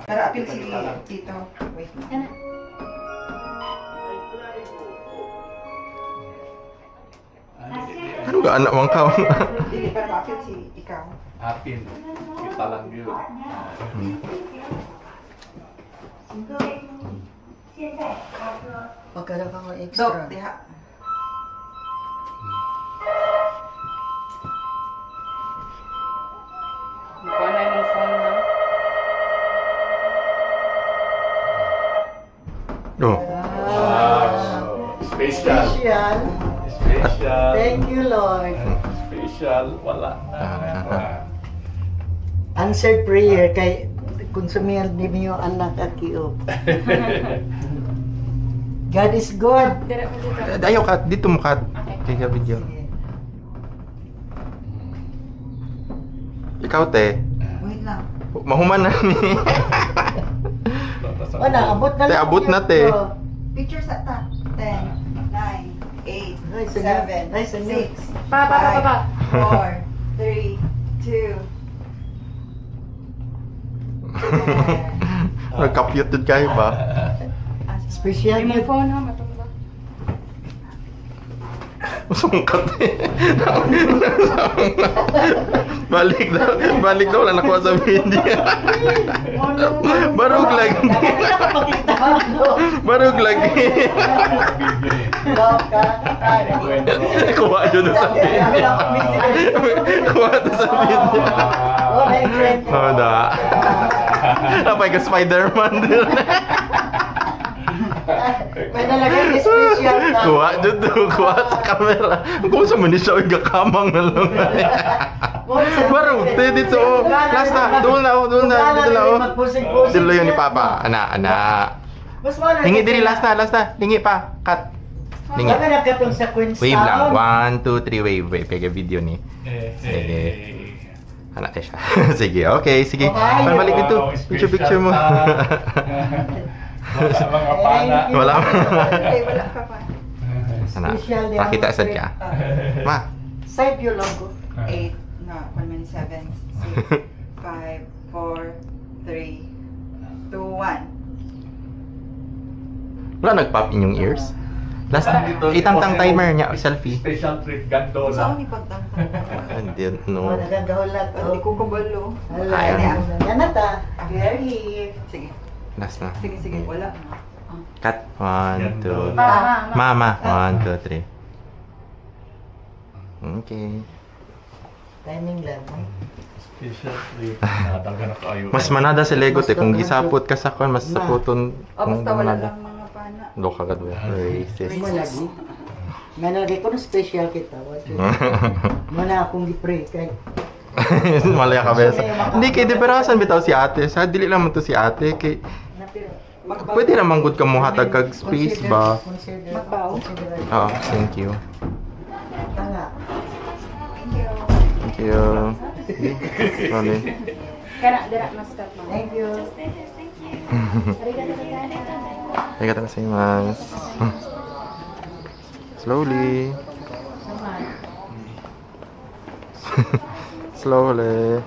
Para apil si Tito. Wait lang. Ano ga anak mong ka? Hindi, para ma-apil si ikaw. Apin. Kita lang yun. Pagkala ka mo Dok, extra. diha. Mukha na yung phone na. Oh. Wow. Special. Special. Special. Thank you, Lord. Special. Wala na. Answered prayer kay konsumihan din niyo anak at kiop. God is good. Dira mo dito. Ayaw ka, dito mo ka. Kaya video. Ikaw, te. Wait lang. Mahuman na ni. Wala, abot na Te, lang. abot na, te. Oh. Picture sa ta. 10, 9, 8, Ay, sunod. 7, Ay, sunod. 6, Pa. 4, 3, 2. Nagka-cute din kayo ba? Special Yung yun. phone ha, matumba. Sungkat eh. Balik daw lang nakuha sa video. Barug lagi. Barug lagi. Kuha dyan sa video. Kuha dyan sa video. Oh, da. Apa ka Spider-Man din. May nalagay yung special ka. Kuha dyan to. Kuha sa camera. Kung sa mani siya, gakamang na lang. Barug, te dito. Last na. Doon na. Dito na. Dito yun ni Papa. Ana. Lingi diri, last na. Lingi pa. Cut. Lingi. Baka nagkatong sa Queenstown. Wave lang. 1, 2, 3, wave. Pega video ni. Sige. Anak siya. Sige, okay. Sige. Bye. Balik dito. Picture mo. Wala mga pana. Wala. Okay, wala ka pa. Anak. Special din. Pakita sa siya. Ma. Save your logo. 8, no, 1 minute, 7, 6, 5, 4, 3, 2, 1. Wala nag-pop in yung ears. Last na. Itang timer niya. Selfie. Special treat Saan gandola. ni pagtangtang? I don't know. Nagagahulat. Hindi ko kabalo. Ayaw. Yan na ta. Very. Sige, Last na. sige, wala. Cut. 1, 2. Pa. Mama. 1, 2, 3. Okay. Timing lang. Special treat. Nadaga na kayo. Mas manada si Lego te kung gisapot ka sa kon mas saputon O, basta wala lang mga pana. do ka gad racist. Mo lagi. Managi ko no special kita. Mana akong gipray kay. Malaya ka besa. Hindi kay deperasan bitaw si ate. Sa dili lang man to si ate kay pwede naman good ka mo hatag kag space ba. Magbaw. Ah, thank you. Tanga. Thank you. Sorry. Kaya dira mas start mo. Thank you. Arigatou gozaimasu. Slowly. Slowly.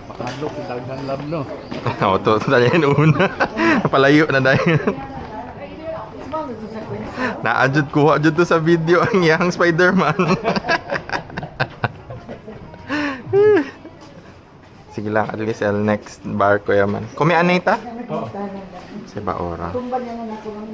Makadlok yung dagang lab, no? Oo, to dahil yun una. Palayo na dahil. Naadjud kuha dyan to sa video ang iyang Spider-Man. Sige lang, at least next bar ko yaman. Kung may anay ta? Oo. Sa ba ora? Tumban na ako.